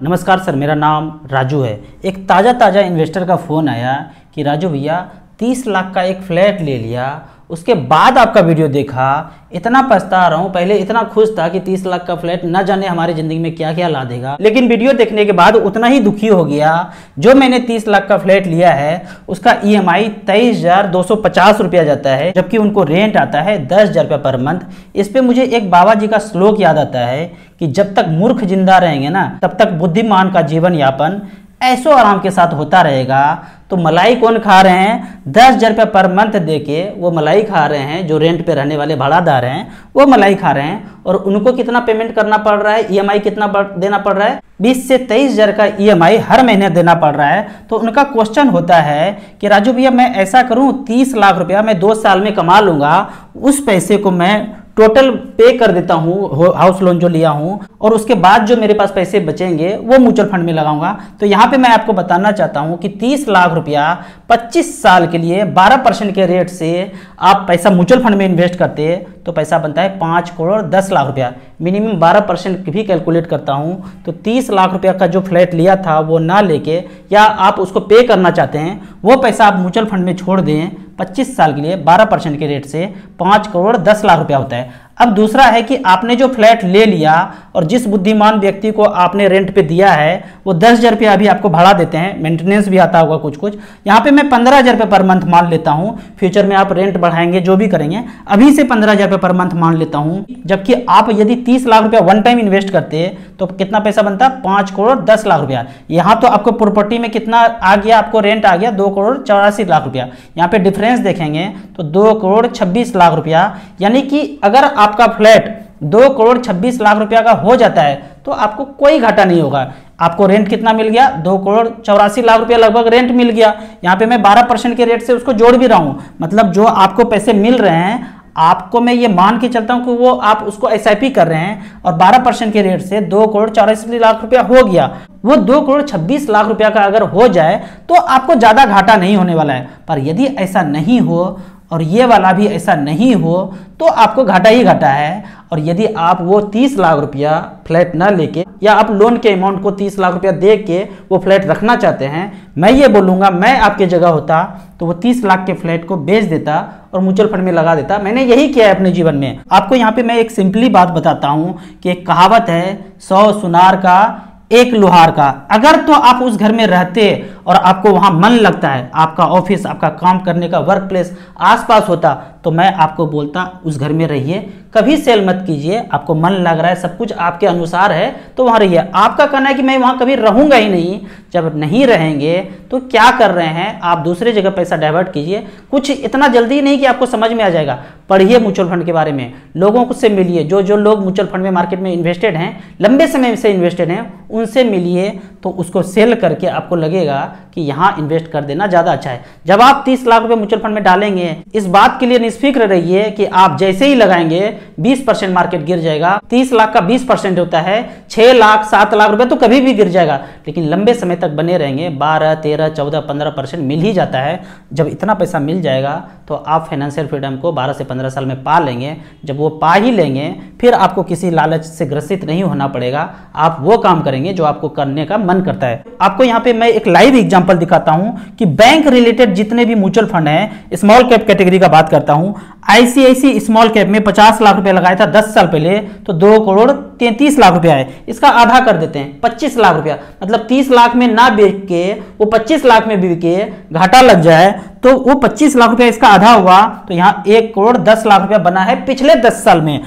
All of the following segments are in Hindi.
नमस्कार सर, मेरा नाम राजू है। एक ताज़ा इन्वेस्टर का फ़ोन आया कि राजू भैया 30 लाख का एक फ्लैट ले लिया, उसके बाद आपका वीडियो देखा, इतना पछता रहा हूँ। पहले इतना खुश था कि 30 लाख का फ्लैट न जाने हमारी ज़िंदगी में क्या क्या ला देगा, लेकिन वीडियो देखने के बाद उतना ही दुखी हो गया। जो मैंने 30 लाख का फ्लैट लिया है उसका EMI 23,250 रुपया जाता है, जबकि उनको रेंट आता है 10,000 रुपया पर मंथ। इस पे मुझे एक बाबा जी का श्लोक याद आता है कि जब तक मूर्ख जिंदा रहेंगे ना, तब तक बुद्धिमान का जीवन यापन ऐसो आराम के साथ होता रहेगा। तो मलाई कौन खा रहे हैं? 10,000 रुपया पर मंथ देके वो मलाई खा रहे हैं। जो रेंट पे रहने वाले भाड़ादार हैं वो मलाई खा रहे हैं। और उनको कितना पेमेंट करना पड़ रहा है, EMI कितना देना पड़ रहा है? 20 से 23,000 का EMI हर महीने देना पड़ रहा है। तो उनका क्वेश्चन होता है कि राजू भैया मैं ऐसा करूं, 30 लाख रुपया मैं 2 साल में कमा लूंगा, उस पैसे को मैं टोटल पे कर देता हूँ, हाउस लोन जो लिया हूँ, और उसके बाद जो मेरे पास पैसे बचेंगे वो म्यूचुअल फंड में लगाऊंगा। तो यहाँ पे मैं आपको बताना चाहता हूँ कि 30 लाख रुपया 25 साल के लिए 12% के रेट से आप पैसा म्यूचुअल फंड में इन्वेस्ट करते तो पैसा बनता है 5 करोड़ 10 लाख रुपया। मिनिमम 12% भी कैलकुलेट करता हूँ तो 30 लाख रुपया का जो फ्लैट लिया था वो ना लेके, या आप उसको पे करना चाहते हैं, वो पैसा आप म्यूचुअल फंड में छोड़ दें 25 साल के लिए 12% के रेट से 5 करोड़ 10 लाख रुपया होता है। अब दूसरा है कि आपने जो फ्लैट ले लिया और जिस बुद्धिमान व्यक्ति को आपने रेंट पे दिया है वो 10,000 रुपया अभी आपको भाड़ा देते हैं, मेंटेनेंस भी आता होगा कुछ। यहाँ पे मैं 15,000 रुपये पर मंथ मान लेता हूँ। फ्यूचर में आप रेंट बढ़ाएंगे जो भी करेंगे, अभी से 15,000 रुपये पर मंथ मान लेता हूँ। जबकि आप यदि 30 लाख रुपया वन टाइम इन्वेस्ट करते तो कितना पैसा बनता? 5 करोड़ 10 लाख रुपया। यहाँ तो आपको प्रॉपर्टी में कितना आ गया, आपको रेंट आ गया 2 करोड़ 84 लाख रुपया। यहाँ पे डिफरेंस देखेंगे तो 2 करोड़ 26 लाख रुपया। यानी कि अगर आपका फ्लैट 2 करोड़ 26 लाख रुपया का हो जाता है तो आपको कोई घाटा नहीं होगा। आपको रेंट कितना मिल गया? 2 करोड़ 84 लाख रुपया लगभग रेंट मिल गया। यहाँ पे मैं 12% के रेट से उसको जोड़ भी रहा हूँ, मतलब जो आपको पैसे मिल रहे हैं, आपको मैं ये मान के चलता हूं कि वो आप उसको SIP कर रहे हैं और 12% के रेट से 2 करोड़ 84 लाख रुपया हो गया। वो 2 करोड़ 26 लाख रुपया का अगर हो जाए तो आपको ज्यादा घाटा नहीं होने वाला है। पर यदि ऐसा नहीं हो और ये वाला भी ऐसा नहीं हो तो आपको घाटा ही घाटा है। और यदि आप वो 30 लाख रुपया फ्लैट ना लेके, या आप लोन के अमाउंट को 30 लाख रुपया दे के वो फ्लैट रखना चाहते हैं, मैं ये बोलूँगा मैं आपकी जगह होता तो वो 30 लाख के फ्लैट को बेच देता और म्यूचुअल फंड में लगा देता। मैंने यही किया है अपने जीवन में। आपको यहाँ पे मैं एक सिंपली बात बताता हूँ कि एक कहावत है, 100 सुनार का 1 लोहार का। अगर तो आप उस घर में रहते और आपको वहां मन लगता है, आपका ऑफिस, आपका काम करने का वर्क प्लेस आसपास होता, तो मैं आपको बोलता उस घर में रहिए, कभी सेल मत कीजिए। आपको मन लग रहा है, सब कुछ आपके अनुसार है तो वहां रहिए। आपका कहना है कि मैं वहां कभी रहूंगा ही नहीं। जब नहीं रहेंगे तो क्या कर रहे हैं आप? दूसरे जगह पैसा डाइवर्ट कीजिए। कुछ इतना जल्दी नहीं कि आपको समझ में आ जाएगा। पढ़िए म्यूचुअल फंड के बारे में, लोगों से मिलिए, जो लोग म्यूचुअल फंड में मार्केट में इन्वेस्टेड हैं, लंबे समय से इन्वेस्टेड हैं, उनसे मिलिए तो उसको सेल करके आपको लगेगा कि यहाँ इन्वेस्ट कर देना ज़्यादा अच्छा है। जब आप 30 लाख रुपए म्यूचुअल फंड में डालेंगे, इस बात के लिए निष्फिक्र रहिए कि आप जैसे ही लगाएंगे 20% मार्केट गिर जाएगा। 30 लाख का 20% होता है 6 लाख 7 लाख रुपए तो कभी भी गिर जाएगा, लेकिन लंबे समय तक बने रहेंगे 12, 13, 14, 15% मिल ही जाता है। जब इतना पैसा मिल जाएगा तो आप फाइनेंशियल फ्रीडम को 12 से 15 साल में पा लेंगे। जब वो पा ही लेंगे फिर आपको किसी लालच से ग्रसित नहीं होना पड़ेगा। आप वो काम करेंगे जो आपको करने का मन करता है। आपको यहाँ पे मैं एक लाइव एग्जांपल दिखाता हूँ कि बैंक रिलेटेड जितने भी म्यूचुअल फंड हैं, स्मॉल कैप कैटेगरी का बात करता हूँ। ICICI स्मॉल कैप में 50 लाख रुपया लगाया था 10 साल पहले, तो 2 करोड़ 33 लाख रुपया है। इसका आधा कर देते हैं 25 लाख रुपया, मतलब 30 लाख में ना बेच के वो 25 लाख में बिके, घाटा लग जाए तो वो 25 लाख रुपया इसका आधा हुआ, तो यहाँ 1 करोड़ 10 लाख रुपया बना है पिछले 10 साल में।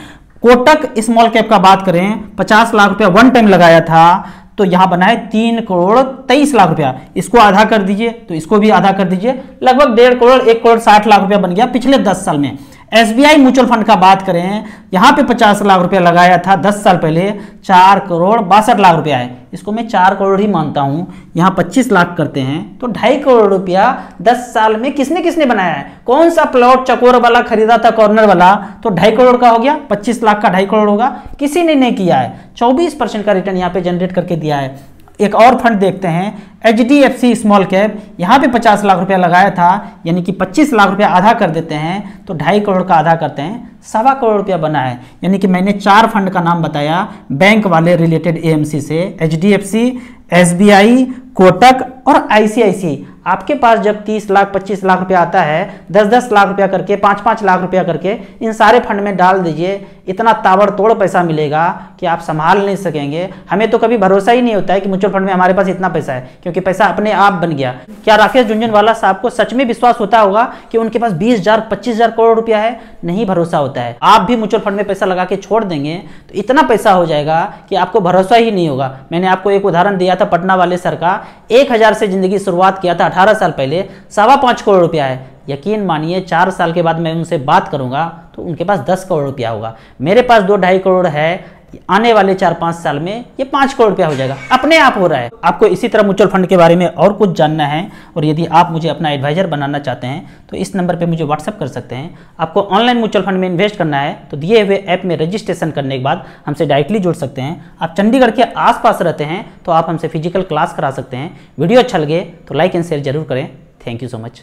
कोटक स्मॉल कैप का बात करें, 50 लाख रुपया वन टाइम लगाया था तो यहां बना है 3 करोड़ 23 लाख रुपया। इसको आधा कर दीजिए तो इसको भी आधा कर दीजिए, लगभग 1.5 करोड़ 1 करोड़ 60 लाख रुपया बन गया पिछले 10 साल में। SBI म्यूचुअल फंड का बात करें, यहां पे 50 लाख रुपया लगाया था 10 साल पहले, 4 करोड़ 62 लाख रुपया है। इसको मैं 4 करोड़ ही मानता हूं। यहां 25 लाख करते हैं तो 2.5 करोड़ रुपया 10 साल में किसने किसने बनाया है? कौन सा प्लॉट चकोर वाला खरीदा था, कॉर्नर वाला, तो 2.5 करोड़ का हो गया। 25 लाख का 2.5 करोड़ होगा, किसी ने नहीं किया है। 24% का रिटर्न यहाँ पे जनरेट करके दिया है। एक और फंड देखते हैं HDFC स्मॉल कैप, यहाँ पे 50 लाख रुपया लगाया था, यानी कि 25 लाख रुपया आधा कर देते हैं तो 2.5 करोड़ का आधा करते हैं 1.25 करोड़ रुपया बना है। यानी कि मैंने 4 फंड का नाम बताया बैंक वाले रिलेटेड AMC से, HDFC, SBI, कोटक और ICICI। आपके पास जब 30 लाख 25 लाख रुपया आता है, 10-10 लाख रुपया करके, 5-5 लाख रुपया करके इन सारे फंड में डाल दीजिए, इतना ताबड़तोड़ पैसा मिलेगा कि आप संभाल नहीं सकेंगे। हमें तो कभी भरोसा ही नहीं होता है कि म्यूचुअल फंड में हमारे पास इतना पैसा है, क्योंकि पैसा अपने आप बन गया। क्या राकेश झुनझुनवाला साहब को सच में विश्वास होता होगा कि उनके पास 20,000 25,000 करोड़ रुपया है? नहीं भरोसा होता है। आप भी म्यूचुअल फंड में पैसा लगा के छोड़ देंगे तो इतना पैसा हो जाएगा कि आपको भरोसा ही नहीं होगा। मैंने आपको एक उदाहरण दिया था पटना वाले सर का, 1,000 से जिंदगी शुरुआत किया था 18 साल पहले, 5.25 करोड़ रुपया है। यकीन मानिए 4 साल के बाद मैं उनसे बात करूंगा तो उनके पास 10 करोड़ रुपया होगा। मेरे पास 2-2.5 करोड़ है, आने वाले 4-5 साल में ये 5 करोड़ रुपया हो जाएगा, अपने आप हो रहा है। आपको इसी तरह म्यूचुअल फंड के बारे में और कुछ जानना है और यदि आप मुझे अपना एडवाइजर बनाना चाहते हैं तो इस नंबर पे मुझे व्हाट्सअप कर सकते हैं। आपको ऑनलाइन म्यूचुअल फंड में इन्वेस्ट करना है तो दिए हुए ऐप में रजिस्ट्रेशन करने के बाद हमसे डायरेक्टली जुड़ सकते हैं। आप चंडीगढ़ के आसपास रहते हैं तो आप हमसे फिजिकल क्लास करा सकते हैं। वीडियो अच्छा लगे तो लाइक एंड शेयर जरूर करें। Thank you so much.